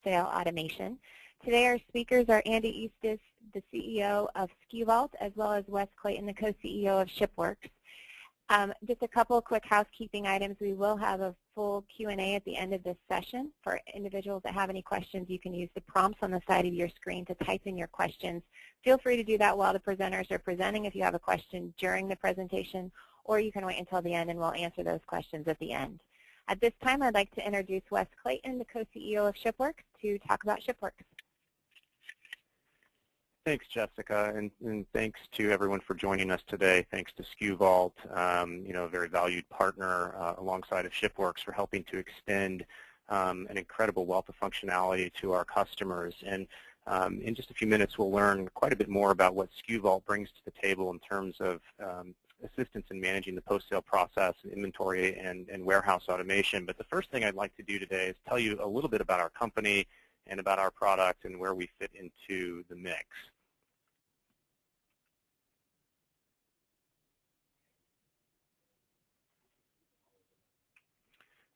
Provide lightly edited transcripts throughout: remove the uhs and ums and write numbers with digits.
post-sale automation. Today our speakers are Andy Eustis, the CEO of SkuVault, as well as Wes Clayton, the co-CEO of ShipWorks. Just a couple of quick housekeeping items. We will have a full Q&A at the end of this session. For individuals that have any questions, you can use the prompts on the side of your screen to type in your questions. Feel free to do that while the presenters are presenting if you have a question during the presentation, or you can wait until the end and we'll answer those questions at the end. At this time, I'd like to introduce Wes Clayton, the co-CEO of ShipWorks, to talk about ShipWorks. Thanks, Jessica, and thanks to everyone for joining us today. Thanks to SkuVault, a very valued partner alongside of ShipWorks for helping to extend an incredible wealth of functionality to our customers. And in just a few minutes, we'll learn quite a bit more about what SkuVault brings to the table in terms of assistance in managing the post-sale process, inventory, and warehouse automation. But the first thing I'd like to do today is tell you a little bit about our company and about our product and where we fit into the mix.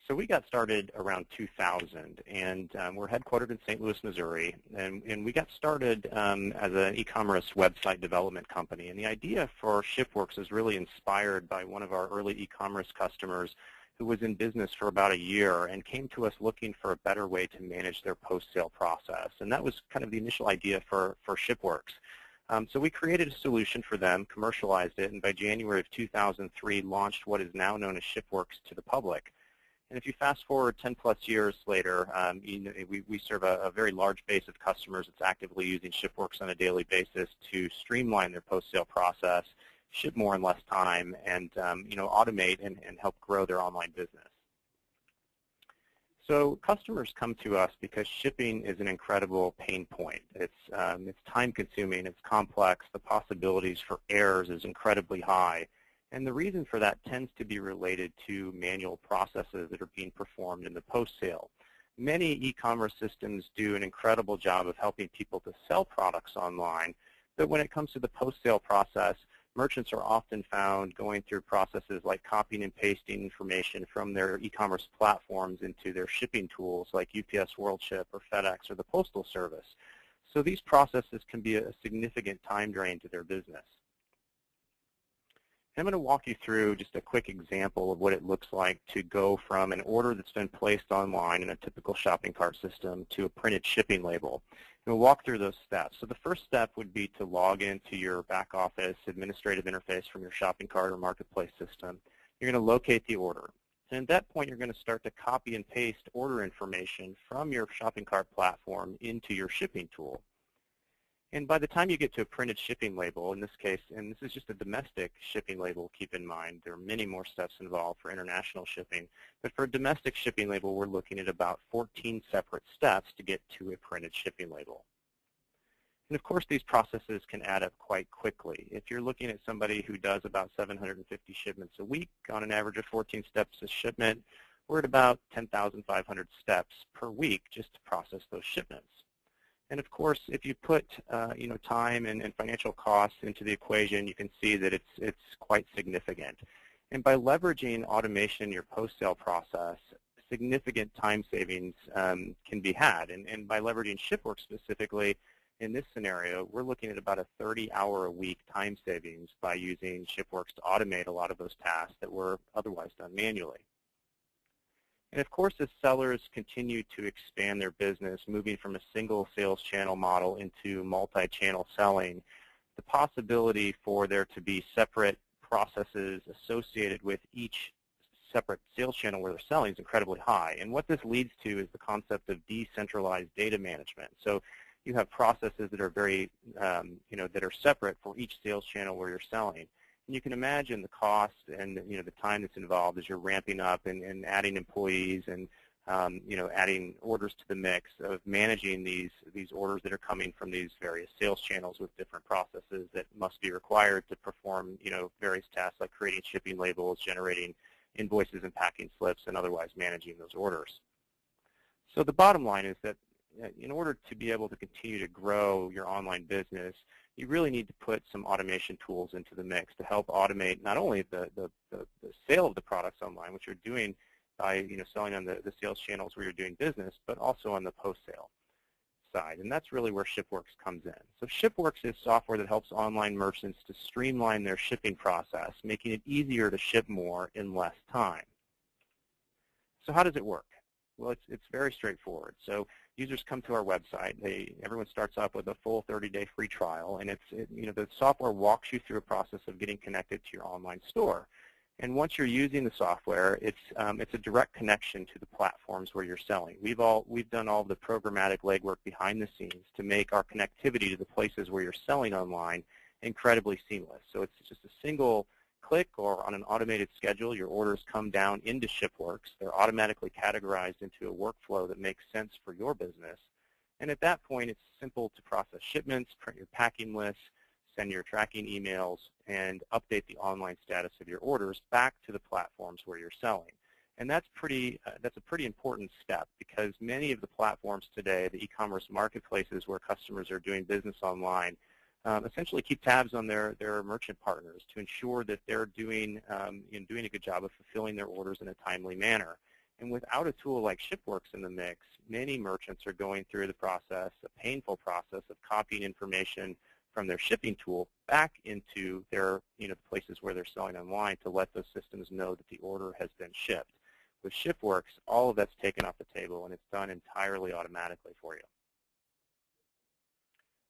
So we got started around 2000, and we're headquartered in St. Louis, Missouri, and we got started as an e-commerce website development company. And the idea for ShipWorks is really inspired by one of our early e-commerce customers who was in business for about a year and came to us looking for a better way to manage their post-sale process. And that was kind of the initial idea for ShipWorks. So we created a solution for them, commercialized it, and by January of 2003 launched what is now known as ShipWorks to the public. And if you fast forward 10-plus years later, we serve a very large base of customers that's actively using ShipWorks on a daily basis to streamline their post-sale process, ship more in less time, and automate and help grow their online business. So customers come to us because shipping is an incredible pain point. It's time-consuming, it's complex, the possibilities for errors is incredibly high. And the reason for that tends to be related to manual processes that are being performed in the post-sale. Many e-commerce systems do an incredible job of helping people to sell products online, but when it comes to the post-sale process, merchants are often found going through processes like copying and pasting information from their e-commerce platforms into their shipping tools like UPS WorldShip or FedEx or the Postal Service. So these processes can be a significant time drain to their business. I'm going to walk you through just a quick example of what it looks like to go from an order that's been placed online in a typical shopping cart system to a printed shipping label. And we'll walk through those steps. So the first step would be to log into your back office administrative interface from your shopping cart or marketplace system. You're going to locate the order. And at that point, you're going to start to copy and paste order information from your shopping cart platform into your shipping tool. And by the time you get to a printed shipping label, in this case, and this is just a domestic shipping label, keep in mind, there are many more steps involved for international shipping. But for a domestic shipping label, we're looking at about 14 separate steps to get to a printed shipping label. And of course, these processes can add up quite quickly. If you're looking at somebody who does about 750 shipments a week on an average of 14 steps a shipment, we're at about 10,500 steps per week just to process those shipments. And of course, if you put time and financial costs into the equation, you can see that it's quite significant. And by leveraging automation in your post-sale process, significant time savings can be had. And by leveraging ShipWorks specifically, in this scenario, we're looking at about a 30-hour-a-week time savings by using ShipWorks to automate a lot of those tasks that were otherwise done manually. And of course, as sellers continue to expand their business, moving from a single sales channel model into multi-channel selling, the possibility for there to be separate processes associated with each separate sales channel where they're selling is incredibly high. And what this leads to is the concept of decentralized data management. So you have processes that are very, that are separate for each sales channel where you're selling. And you can imagine the cost and the time that's involved as you're ramping up and adding employees and adding orders to the mix of managing these orders that are coming from these various sales channels with different processes that must be required to perform various tasks like creating shipping labels, generating invoices and packing slips, and otherwise managing those orders. So the bottom line is that in order to be able to continue to grow your online business, you really need to put some automation tools into the mix to help automate not only the sale of the products online, which you're doing by selling on the sales channels where you're doing business, but also on the post-sale side. And that's really where ShipWorks comes in. So ShipWorks is software that helps online merchants to streamline their shipping process, making it easier to ship more in less time. So how does it work? Well, it's very straightforward. So users come to our website. Everyone starts off with a full 30-day free trial, and the software walks you through a process of getting connected to your online store. And once you're using the software, it's a direct connection to the platforms where you're selling. We've done all the programmatic legwork behind the scenes to make our connectivity to the places where you're selling online incredibly seamless. So it's just a single click, or on an automated schedule, your orders come down into ShipWorks. They're automatically categorized into a workflow that makes sense for your business. And at that point, it's simple to process shipments, print your packing lists, send your tracking emails, and update the online status of your orders back to the platforms where you're selling. And that's a pretty important step, because many of the platforms today, the e-commerce marketplaces where customers are doing business online, essentially keep tabs on their merchant partners to ensure that they're doing a good job of fulfilling their orders in a timely manner. And without a tool like ShipWorks in the mix, many merchants are going through the process, a painful process of copying information from their shipping tool back into their places where they're selling online to let those systems know that the order has been shipped. With ShipWorks, all of that's taken off the table, and it's done entirely automatically for you.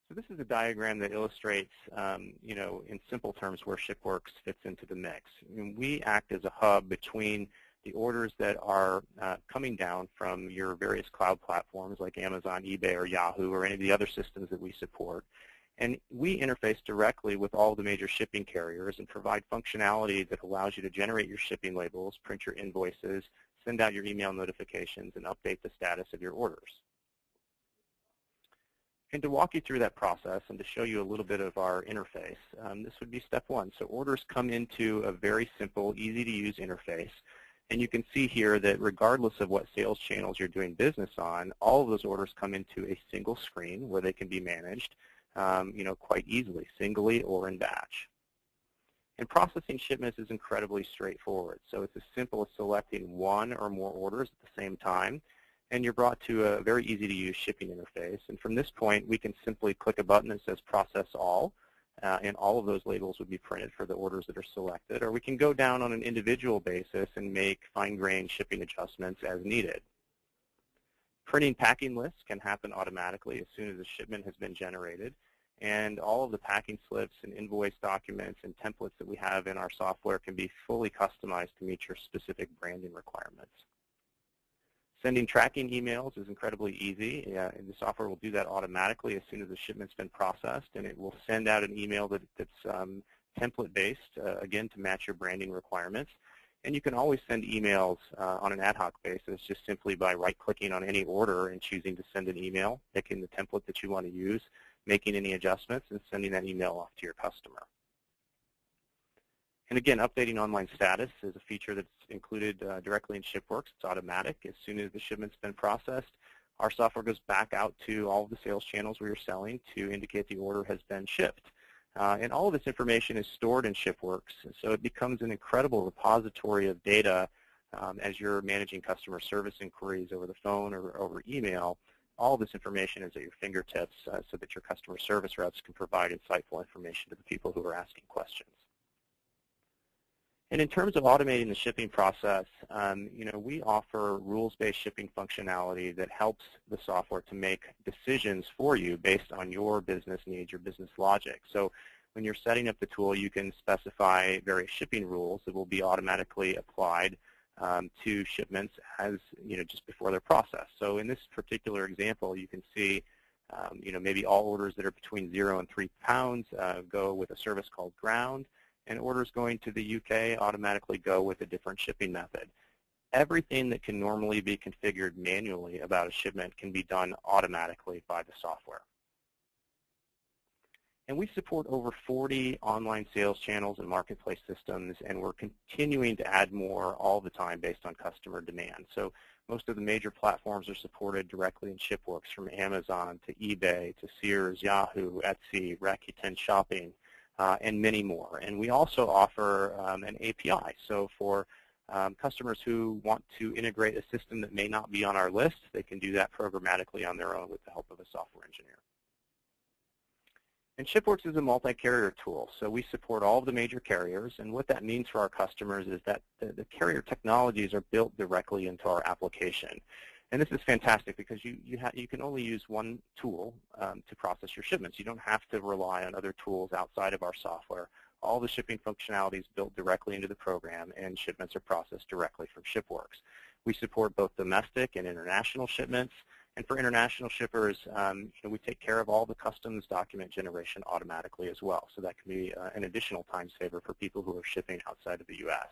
So this is a diagram that illustrates, in simple terms, where ShipWorks fits into the mix. And we act as a hub between the orders that are coming down from your various cloud platforms like Amazon, eBay, or Yahoo, or any of the other systems that we support. And we interface directly with all the major shipping carriers and provide functionality that allows you to generate your shipping labels, print your invoices, send out your email notifications, and update the status of your orders. And to walk you through that process and to show you a little bit of our interface, this would be step one. So orders come into a very simple, easy-to-use interface. And you can see here that regardless of what sales channels you're doing business on, all of those orders come into a single screen where they can be managed quite easily, singly or in batch. And processing shipments is incredibly straightforward. So it's as simple as selecting one or more orders at the same time, and you're brought to a very easy-to-use shipping interface. And from this point, we can simply click a button that says Process All, and all of those labels would be printed for the orders that are selected. Or we can go down on an individual basis and make fine-grained shipping adjustments as needed. Printing packing lists can happen automatically as soon as a shipment has been generated. And all of the packing slips and invoice documents and templates that we have in our software can be fully customized to meet your specific branding requirements. Sending tracking emails is incredibly easy, and the software will do that automatically as soon as the shipment's been processed, and it will send out an email that's template-based, again, to match your branding requirements. And you can always send emails on an ad hoc basis just simply by right-clicking on any order and choosing to send an email, picking the template that you want to use, making any adjustments, and sending that email off to your customer. And again, updating online status is a feature that's included directly in ShipWorks. It's automatic. As soon as the shipment's been processed, our software goes back out to all of the sales channels where you're selling to indicate the order has been shipped. And all of this information is stored in ShipWorks, so it becomes an incredible repository of data as you're managing customer service inquiries over the phone or over email. All of this information is at your fingertips so that your customer service reps can provide insightful information to the people who are asking questions. And in terms of automating the shipping process, we offer rules-based shipping functionality that helps the software to make decisions for you based on your business needs, your business logic. So when you're setting up the tool, you can specify various shipping rules that will be automatically applied to shipments as just before they're processed. So in this particular example, you can see maybe all orders that are between 0 and 3 pounds go with a service called ground, and orders going to the UK automatically go with a different shipping method. Everything that can normally be configured manually about a shipment can be done automatically by the software. And we support over 40 online sales channels and marketplace systems, and we're continuing to add more all the time based on customer demand. So most of the major platforms are supported directly in ShipWorks, from Amazon to eBay to Sears, Yahoo, Etsy, Rakuten Shopping, and many more. And we also offer an API. So for Customers who want to integrate a system that may not be on our list, they can do that programmatically on their own with the help of a software engineer. And ShipWorks is a multi-carrier tool, so we support all of the major carriers, and what that means for our customers is that the carrier technologies are built directly into our application. And this is fantastic because you can only use one tool to process your shipments. You don't have to rely on other tools outside of our software. All the shipping functionality is built directly into the program, and shipments are processed directly from ShipWorks. We support both domestic and international shipments. And for international shippers, we take care of all the customs document generation automatically as well. So that can be an additional time saver for people who are shipping outside of the U.S.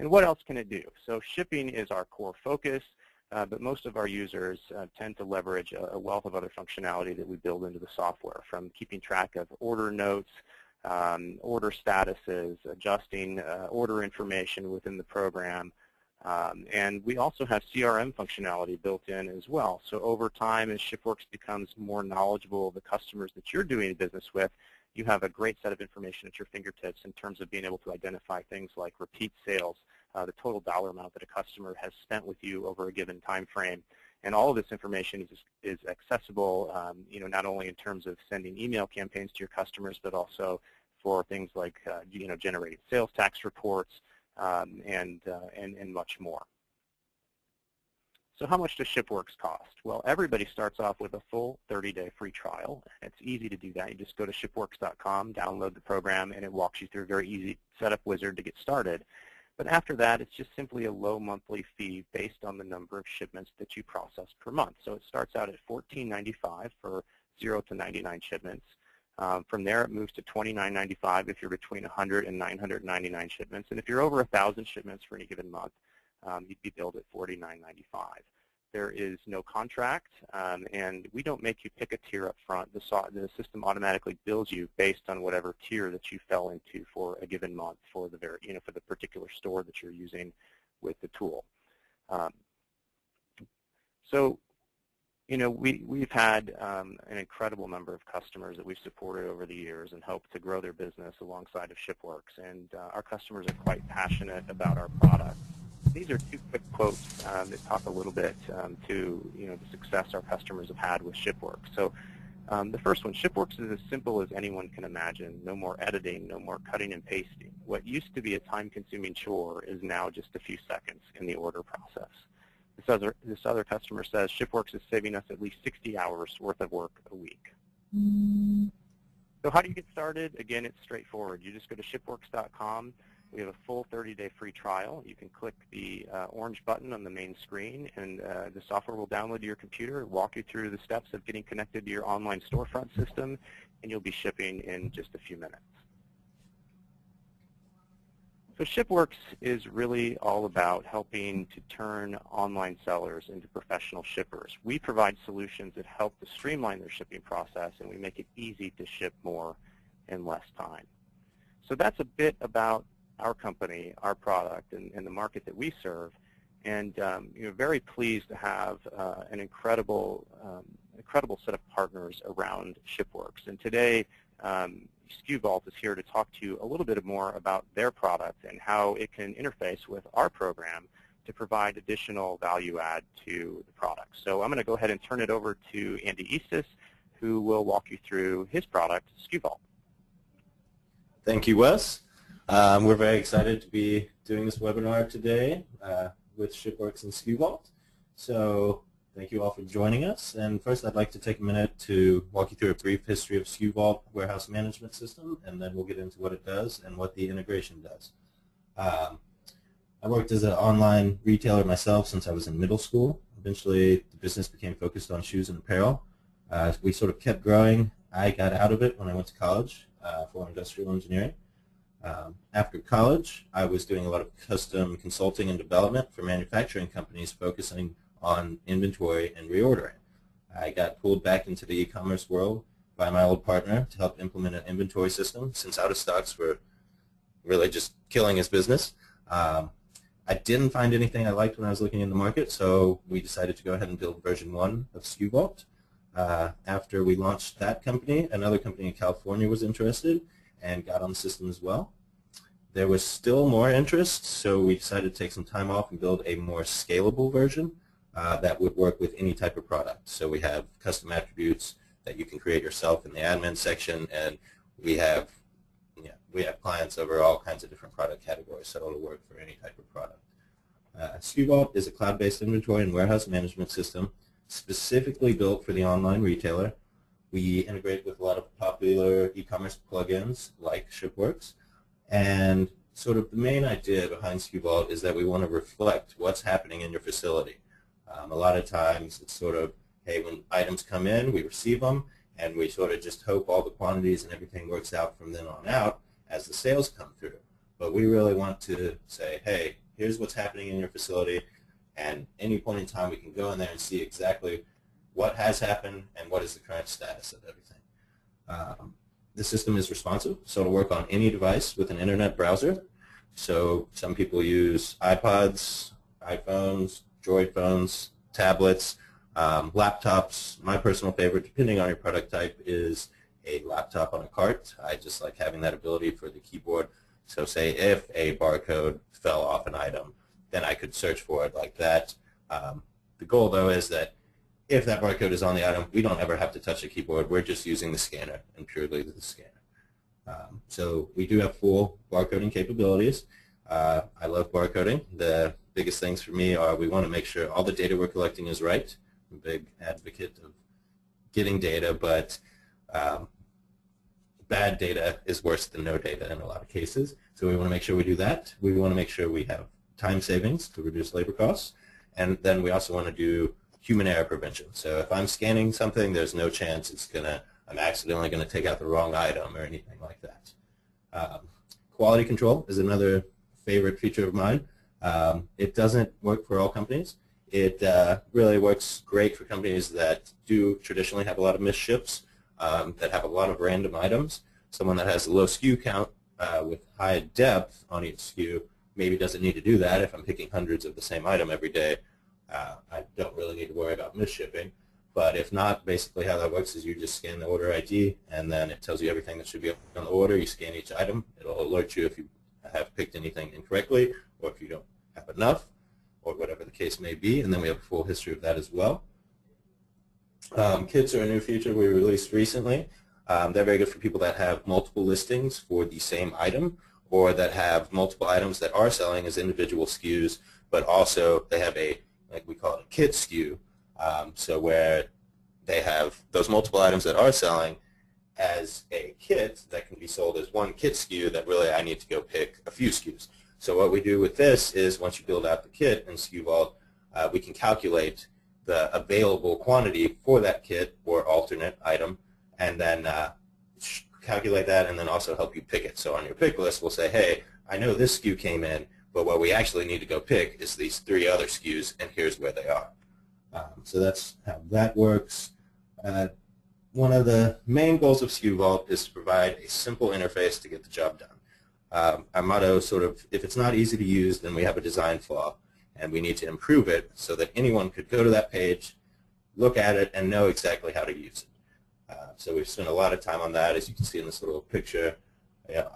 And what else can it do? So shipping is our core focus, but most of our users tend to leverage a wealth of other functionality that we build into the software, from keeping track of order notes, order statuses, adjusting order information within the program. And we also have CRM functionality built in as well. So over time, as ShipWorks becomes more knowledgeable of the customers that you're doing business with, you have a great set of information at your fingertips in terms of being able to identify things like repeat sales, the total dollar amount that a customer has spent with you over a given time frame. And all of this information is accessible, not only in terms of sending email campaigns to your customers, but also for things like, generating sales tax reports and much more. So how much does ShipWorks cost? Well, everybody starts off with a full 30-day free trial. It's easy to do that. You just go to ShipWorks.com, download the program, and it walks you through a very easy setup wizard to get started. But after that, it's just simply a low monthly fee based on the number of shipments that you process per month. So it starts out at $14.95 for 0 to 99 shipments. From there, it moves to $29.95 if you're between 100 and 999 shipments. And if you're over 1,000 shipments for any given month, you'd be billed at $49.95. There is no contract, and we don't make you pick a tier up front. The system automatically bills you based on whatever tier that you fell into for a given month for the for the particular store that you're using with the tool. We've had an incredible number of customers that we've supported over the years and hope to grow their business alongside of ShipWorks, and our customers are quite passionate about our product. These are two quick quotes that talk a little bit to the success our customers have had with ShipWorks. So the first one, ShipWorks is as simple as anyone can imagine. No more editing, no more cutting and pasting. What used to be a time-consuming chore is now just a few seconds in the order process. This other customer says ShipWorks is saving us at least 60 hours worth of work a week. So how do you get started? Again, it's straightforward. You just go to ShipWorks.com. We have a full 30-day free trial. You can click the orange button on the main screen, and the software will download to your computer, walk you through the steps of getting connected to your online storefront system, and you'll be shipping in just a few minutes. So ShipWorks is really all about helping to turn online sellers into professional shippers. We provide solutions that help to streamline their shipping process, and we make it easy to ship more in less time. So that's a bit about our company, our product, and the market that we serve. And very pleased to have an incredible set of partners around ShipWorks. And today, SkuVault is here to talk to you a little bit more about their product and how it can interface with our program to provide additional value add to the product. So I'm going to go ahead and turn it over to Andy Eastis, who will walk you through his product, SkuVault. Thank you, Wes. We're very excited to be doing this webinar today with ShipWorks and SkuVault. So thank you all for joining us. And first, I'd like to take a minute to walk you through a brief history of SkuVault warehouse management system, and then we'll get into what it does and what the integration does. I worked as an online retailer myself since I was in middle school. Eventually, the business became focused on shoes and apparel. We sort of kept growing. I got out of it when I went to college for industrial engineering. After college, I was doing a lot of custom consulting and development for manufacturing companies focusing on inventory and reordering. I got pulled back into the e-commerce world by my old partner to help implement an inventory system since out-of-stocks were really just killing his business. I didn't find anything I liked when I was looking in the market, so we decided to go ahead and build version 1 of SkuVault. After we launched that company, another company in California was interested and got on the system as well. there was still more interest, so we decided to take some time off and build a more scalable version that would work with any type of product. So we have custom attributes that you can create yourself in the admin section, and we have clients over all kinds of different product categories, so it'll work for any type of product. SkuVault is a cloud-based inventory and warehouse management system specifically built for the online retailer. We integrate with a lot of popular e-commerce plugins like ShipWorks, and sort of the main idea behind SkuVault is that we want to reflect what's happening in your facility. A lot of times it's sort of, hey, when items come in, we receive them, and we sort of just hope all the quantities and everything works out from then on out as the sales come through. But we really want to say, hey, here's what's happening in your facility, and any point in time we can go in there and see exactly what has happened and what is the current status of everything. The system is responsive, so it'll work on any device with an internet browser. So some people use iPods, iPhones, Droid phones, tablets, laptops. My personal favorite, depending on your product type, is a laptop on a cart. I just like having that ability for the keyboard. So say if a barcode fell off an item, then I could search for it like that. The goal, though, is that if that barcode is on the item, we don't ever have to touch the keyboard. We're just using the scanner and purely the scanner. So we do have full barcoding capabilities. I love barcoding. The biggest things for me are we want to make sure all the data we're collecting is right. I'm a big advocate of getting data, but bad data is worse than no data in a lot of cases. So we want to make sure we do that. We want to make sure we have time savings to reduce labor costs. And then we also want to do human error prevention. So if I'm scanning something, there's no chance I'm accidentally going to take out the wrong item or anything like that. Quality control is another favorite feature of mine. It doesn't work for all companies. It really works great for companies that do traditionally have a lot of missed ships, that have a lot of random items. Someone that has a low SKU count with high depth on each SKU maybe doesn't need to do that. If I'm picking hundreds of the same item every day, I don't really need to worry about misshipping. But if not, basically how that works is you just scan the order ID, and then it tells you everything that should be on the order. You scan each item. It'll alert you if you have picked anything incorrectly or if you don't have enough or whatever the case may be, and then we have a full history of that as well. Kits are a new feature we released recently. They're very good for people that have multiple listings for the same item, or that have multiple items that are selling as individual SKUs, but also they have a, like we call it a kit SKU, so where they have those multiple items that are selling as a kit that can be sold as one kit SKU that really I need to go pick a few SKUs. So what we do with this is once you build out the kit in SkuVault, we can calculate the available quantity for that kit or alternate item, and then calculate that and then also help you pick it. So on your pick list, we'll say, hey, I know this SKU came in, but what we actually need to go pick is these 3 other SKUs, and here's where they are. So that's how that works. One of the main goals of SkuVault is to provide a simple interface to get the job done. Our motto is sort of, if it's not easy to use, then we have a design flaw, and we need to improve it so that anyone could go to that page, look at it, and know exactly how to use it. So we've spent a lot of time on that, as you can see in this little picture.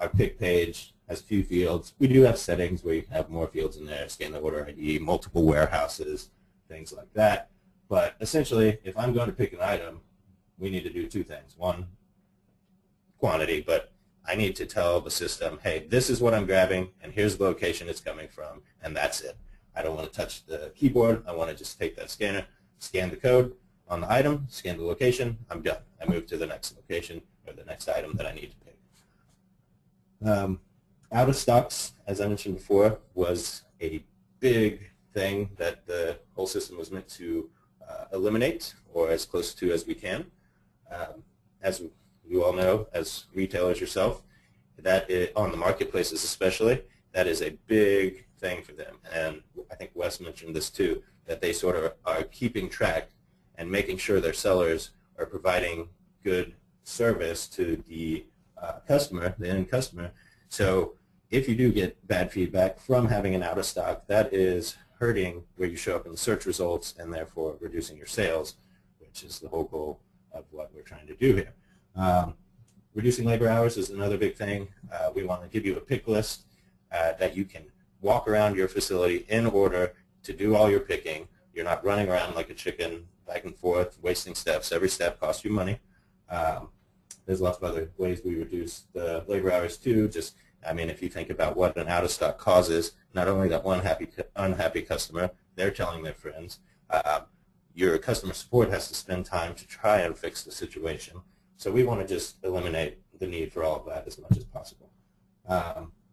Our pick page has a few fields. We do have settings where you can have more fields in there, scan the order ID, multiple warehouses, things like that. But essentially, if I'm going to pick an item, we need to do 2 things. One, quantity, but I need to tell the system, hey, this is what I'm grabbing, and here's the location it's coming from, and that's it. I don't want to touch the keyboard. I want to just take that scanner, scan the code on the item, scan the location, I'm done. I move to the next location or the next item that I need to pick. Out of stocks, as I mentioned before, was a big thing that the whole system was meant to eliminate, or as close to as we can. As you all know, as retailers yourself, that on the marketplaces especially, that is a big thing for them. And I think Wes mentioned this too, that they sort of are keeping track and making sure their sellers are providing good service to the customer, the end customer. So if you do get bad feedback from having an out of stock, that is hurting where you show up in the search results and therefore reducing your sales, which is the whole goal of what we're trying to do here. Reducing labor hours is another big thing. We want to give you a pick list that you can walk around your facility in order to do all your picking. You're not running around like a chicken back and forth, wasting steps. Every step costs you money. There's lots of other ways we reduce the labor hours too. Just, I mean, if you think about what an out-of-stock causes, not only that one unhappy customer, they're telling their friends. Your customer support has to spend time to try and fix the situation. So we want to just eliminate the need for all of that as much as possible.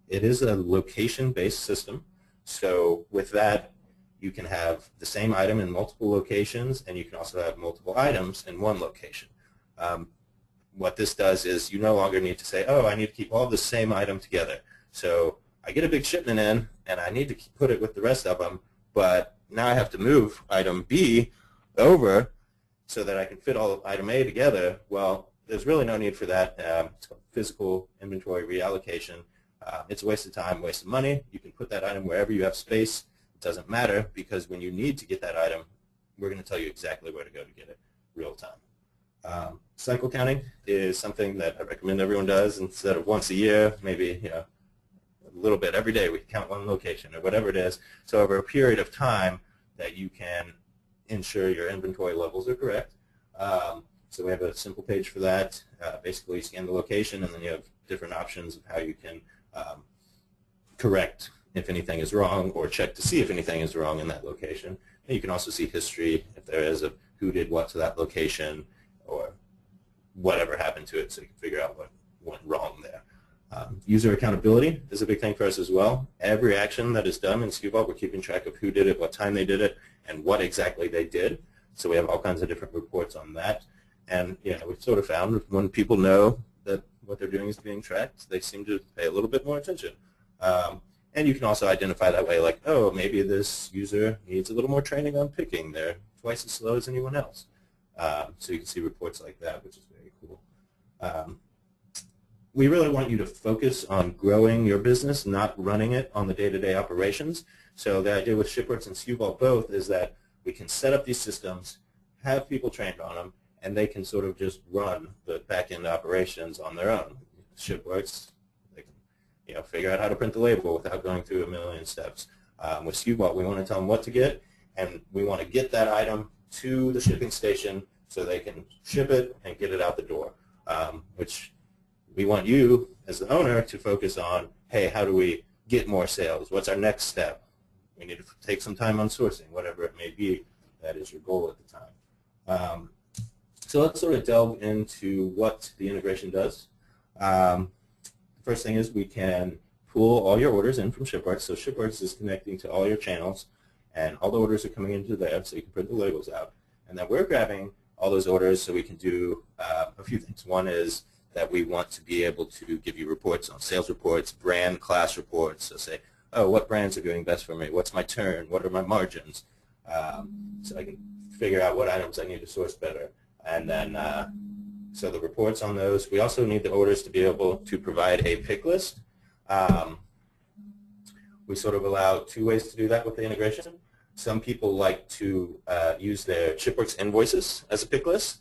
It is a location-based system. So with that, you can have the same item in multiple locations, and you can also have multiple items in one location. What this does is you no longer need to say, oh, I need to keep all the same item together. So I get a big shipment in, and I need to put it with the rest of them, but now I have to move item B over so that I can fit all of item A together. Well, there's really no need for that. It's called physical inventory reallocation. It's a waste of time, waste of money. You can put that item wherever you have space. It doesn't matter, because when you need to get that item, we're going to tell you exactly where to go to get it real time. Cycle counting is something that I recommend everyone does. Instead of once a year, maybe a little bit every day, we count one location or whatever it is. So over a period of time that you can ensure your inventory levels are correct. So we have a simple page for that. Basically, you scan the location, and then you have different options of how you can correct if anything is wrong, or check to see if anything is wrong in that location. And you can also see history, if there is, of who did what to that location, or whatever happened to it, so you can figure out what went wrong there. User accountability is a big thing for us as well. Every action that is done in SkuVault, we're keeping track of who did it, what time they did it, and what exactly they did. So we have all kinds of different reports on that. And we've sort of found when people know that what they're doing is being tracked, they seem to pay a little bit more attention. And you can also identify that way, like, oh, maybe this user needs a little more training on picking. They're twice as slow as anyone else. So you can see reports like that, which is very cool. We really want you to focus on growing your business, not running it on the day-to-day operations. So the idea with ShipWorks and SkuVault both is that we can set up these systems, have people trained on them, and they can sort of just run the back-end operations on their own. ShipWorks, they can figure out how to print the label without going through a million steps. With SkuVault, we want to tell them what to get, and we want to get that item to the shipping station so they can ship it and get it out the door, which we want you as the owner to focus on, hey, how do we get more sales? What's our next step? We need to take some time on sourcing, whatever it may be. That is your goal at the time. So let's sort of delve into what the integration does. The first thing is we can pull all your orders in from ShipWorks. So ShipWorks is connecting to all your channels, and all the orders are coming into there, so you can print the labels out. And then we're grabbing all those orders so we can do a few things. One is that we want to be able to give you reports on sales reports, brand class reports. So say, oh, what brands are doing best for me? What's my turn? What are my margins? So I can figure out what items I need to source better. And then, so the reports on those. We also need the orders to be able to provide a pick list. We sort of allow two ways to do that with the integration. Some people like to use their ShipWorks invoices as a pick list.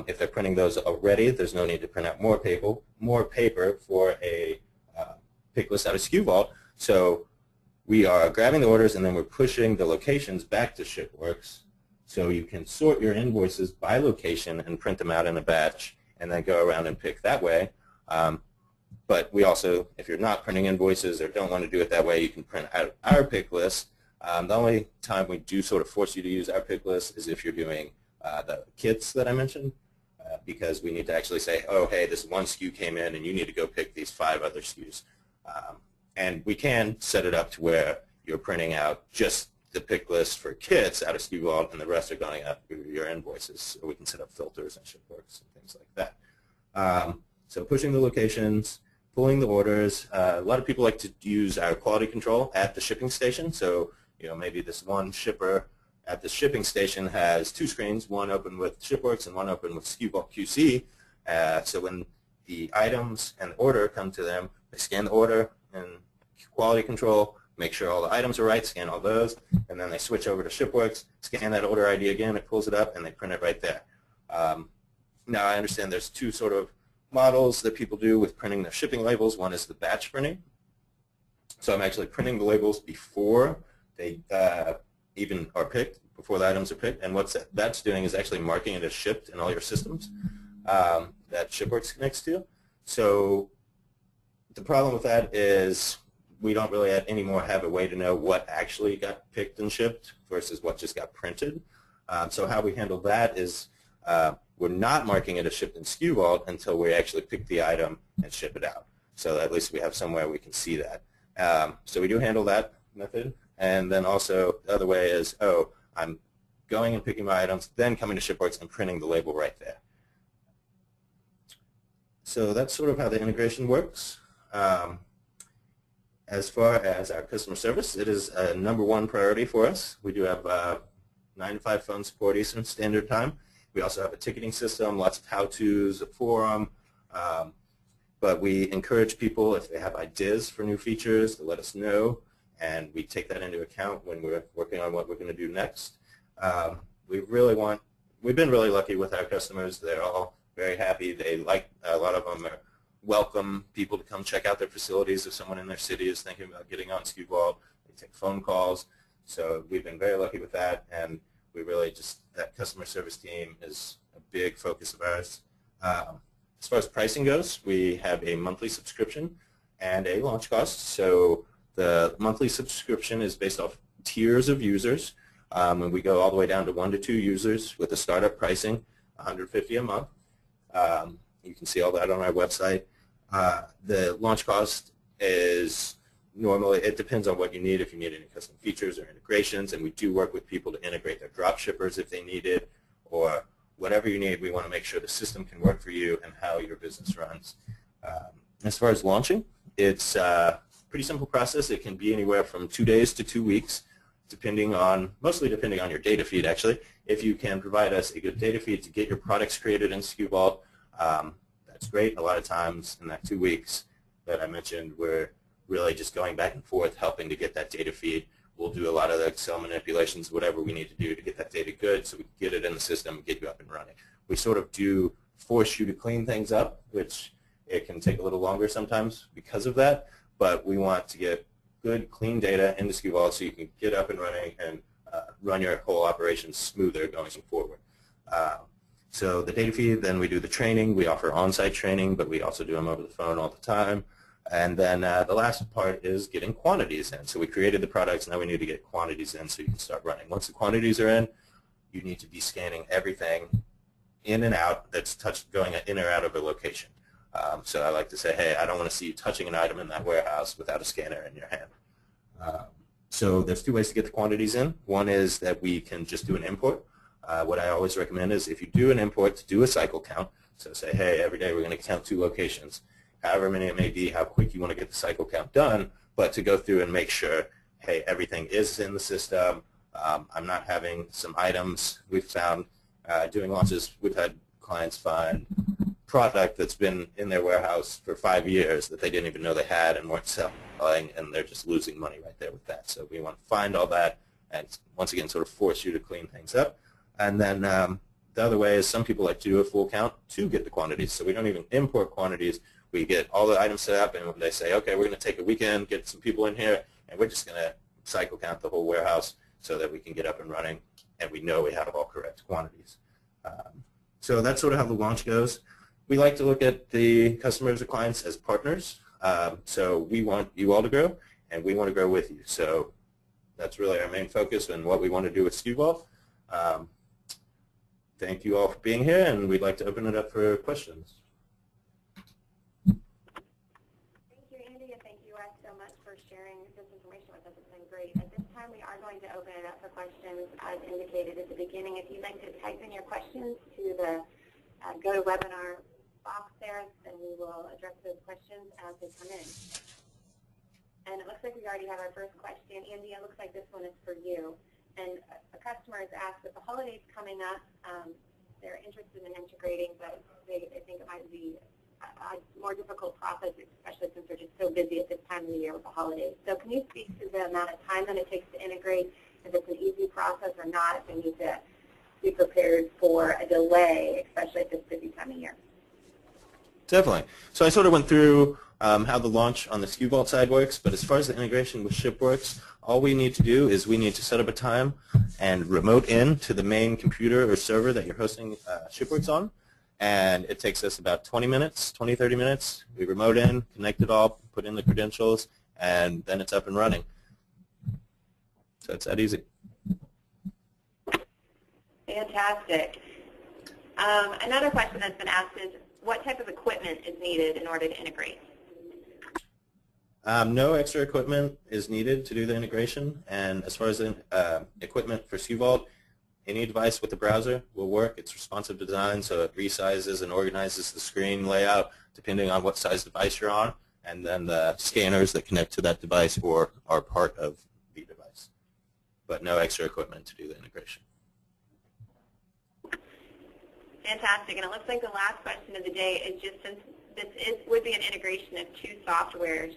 If they're printing those already, there's no need to print out more paper for a pick list out of SkuVault. So we are grabbing the orders, and then we're pushing the locations back to ShipWorks, so you can sort your invoices by location and print them out in a batch, and then go around and pick that way. But we also, if you're not printing invoices or don't want to do it that way, you can print out our pick list. The only time we do sort of force you to use our pick list is if you're doing the kits that I mentioned, because we need to actually say, oh, hey, this one SKU came in, and you need to go pick these 5 other SKUs. And we can set it up to where you're printing out just the pick list for kits out of SkuVault, and the rest are going out through your invoices. So we can set up filters and ShipWorks and things like that. So pushing the locations, pulling the orders. A lot of people like to use our quality control at the shipping station. So maybe this one shipper at the shipping station has 2 screens, one open with ShipWorks and one open with SkuVault QC. So when the items and the order come to them, they scan the order in quality control, make sure all the items are right, scan all those, and then they switch over to ShipWorks, scan that order ID again, it pulls it up, and they print it right there. Now I understand there's 2 sort of models that people do with printing their shipping labels. One is the batch printing, So I'm actually printing the labels before they even are picked, before the items are picked. And what that's doing is actually marking it as shipped in all your systems that ShipWorks connects to. So the problem with that is we don't really anymore have a way to know what actually got picked and shipped versus what just got printed. So how we handle that is we're not marking it as shipped in SkuVault until we actually pick the item and ship it out. So at least we have somewhere we can see that. So we do handle that method. And then also the other way is, oh, I'm going and picking my items, then coming to ShipWorks and printing the label right there. So that's sort of how the integration works. As far as our customer service, it is a #1 priority for us. We do have 9 to 5 phone support Eastern Standard Time. We also have a ticketing system, lots of how-tos, a forum. But we encourage people, if they have ideas for new features, to let us know, and we take that into account when we're working on what we're going to do next. We've been really lucky with our customers. They're all very happy. They like, a lot of them welcome people to come check out their facilities. If someone in their city is thinking about getting on SkuVault, they take phone calls. So we've been very lucky with that, and we really just, that customer service team is a big focus of ours. As far as pricing goes, we have a monthly subscription and a launch cost. So the monthly subscription is based off tiers of users, and we go all the way down to 1 to 2 users with the startup pricing, $150 a month. You can see all that on our website. The launch cost is normally, it depends on what you need, if you need any custom features or integrations, and we do work with people to integrate their drop shippers if they need it, or whatever you need. We want to make sure the system can work for you and how your business runs. As far as launching, it's a pretty simple process. It can be anywhere from 2 days to 2 weeks, mostly depending on your data feed, actually. If you can provide us a good data feed to get your products created in SkuVault, that's great. A lot of times in that 2 weeks that I mentioned, we're really just going back and forth helping to get that data feed. We'll do a lot of the Excel manipulations, whatever we need to do to get that data good so we can get it in the system and get you up and running. We sort of do force you to clean things up, which it can take a little longer sometimes because of that, but we want to get good, clean data into SkuVault so you can get up and running and run your whole operation smoother going forward. So the data feed, then we do the training. We offer on-site training, but we also do them over the phone all the time. And then the last part is getting quantities in. So we created the products, now we need to get quantities in so you can start running. Once the quantities are in, you need to be scanning everything in and out that's going in or out of a location. So I like to say, hey, I don't want to see you touching an item in that warehouse without a scanner in your hand. So there's 2 ways to get the quantities in. One is that we can just do an import. What I always recommend is if you do an import, to do a cycle count. So say, hey, every day we're going to count 2 locations. However many it may be, how quick you want to get the cycle count done, but to go through and make sure, hey, everything is in the system. I'm not having some items. We've found doing launches, we've had clients find product that's been in their warehouse for 5 years that they didn't even know they had and weren't selling, and they're just losing money right there with that. So we want to find all that and, once again, sort of force you to clean things up. And then the other way is some people like to do a full count to get the quantities. So we don't even import quantities. We get all the items set up, and when they say, okay, we're going to take a weekend, get some people in here, and we're just going to cycle count the whole warehouse so that we can get up and running, and we know we have all correct quantities. So that's sort of how the launch goes. We like to look at the customers or clients as partners. So we want you all to grow, and we want to grow with you. So that's really our main focus and what we want to do with SkuVault. Thank you all for being here, and we'd like to open it up for questions. Thank you, Andy, and thank you, Wes, so much for sharing this information with us. It's been great. At this time, we are going to open it up for questions. As indicated at the beginning, if you'd like to type in your questions to the GoToWebinar box there, then we will address those questions as they come in. And it looks like we already have our first question. Andy, it looks like this one is for you. And a customer has asked, with the holidays coming up, they're interested in integrating, but they think it might be a more difficult process, especially since they're just so busy at this time of the year with the holidays. So can you speak to the amount of time that it takes to integrate, if it's an easy process or not, if they need to be prepared for a delay, especially at this busy time of year? Definitely. So I sort of went through how the launch on the SkuVault side works, but as far as the integration with ShipWorks, all we need to do is we need to set up a time and remote in to the main computer or server that you're hosting ShipWorks on, and it takes us about 20 minutes, 20, 30 minutes. We remote in, connect it all, put in the credentials, and then it's up and running. So it's that easy. Fantastic. Another question that's been asked is, what type of equipment is needed in order to integrate? No extra equipment is needed to do the integration, and as far as the equipment for SkuVault, any device with the browser will work. It's responsive design, so it resizes and organizes the screen layout depending on what size device you're on, and then the scanners that connect to that device or are part of the device. But no extra equipment to do the integration. Fantastic. And it looks like the last question of the day is just, since this would be an integration of two softwares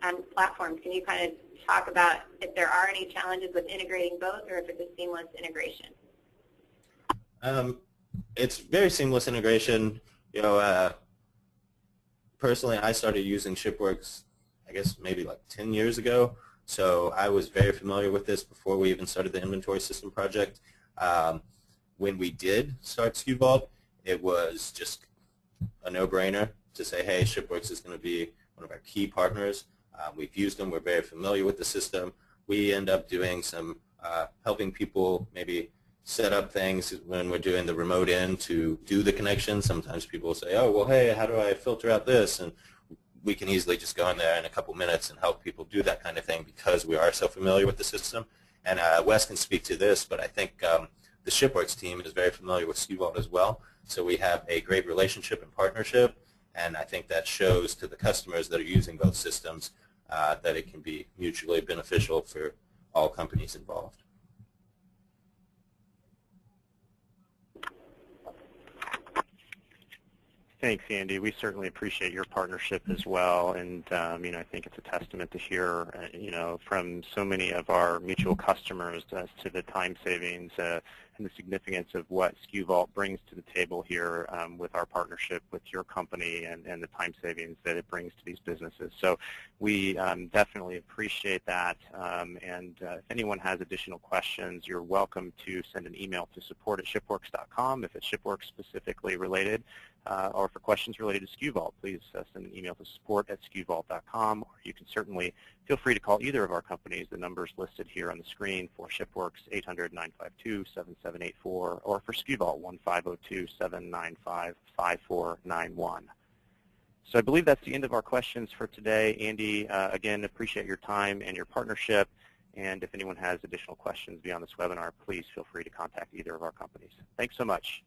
and platforms, can you kind of talk about if there are any challenges with integrating both, or if it's a seamless integration? It's very seamless integration. You know, personally, I started using ShipWorks, I guess maybe like 10 years ago. So I was very familiar with this before we even started the inventory system project. When we did start SkuVault, it was just a no-brainer to say, hey, ShipWorks is going to be one of our key partners. We've used them. We're very familiar with the system. We end up doing some helping people maybe set up things when we're doing the remote in to do the connection. Sometimes people will say, oh, well, hey, how do I filter out this? And we can easily just go in there in a couple minutes and help people do that kind of thing because we are so familiar with the system. And Wes can speak to this, but I think the ShipWorks team is very familiar with SkuVault as well. So we have a great relationship and partnership, and I think that shows to the customers that are using both systems that it can be mutually beneficial for all companies involved. Thanks, Andy. We certainly appreciate your partnership as well, and you know, I think it's a testament to hear you know, from so many of our mutual customers as to the time savings and the significance of what SkuVault brings to the table here with our partnership with your company and the time savings that it brings to these businesses. So we definitely appreciate that, and if anyone has additional questions, you're welcome to send an email to support@shipworks.com if it's ShipWorks specifically related, or for questions related to SkuVault, please send an email to support@SkuVault.com, or you can certainly feel free to call either of our companies. The numbers listed here on the screen for ShipWorks, 800-952-7784, or for SkuVault, 1-502-795-5491. So I believe that's the end of our questions for today. Andy, again, appreciate your time and your partnership, and if anyone has additional questions beyond this webinar, please feel free to contact either of our companies. Thanks so much.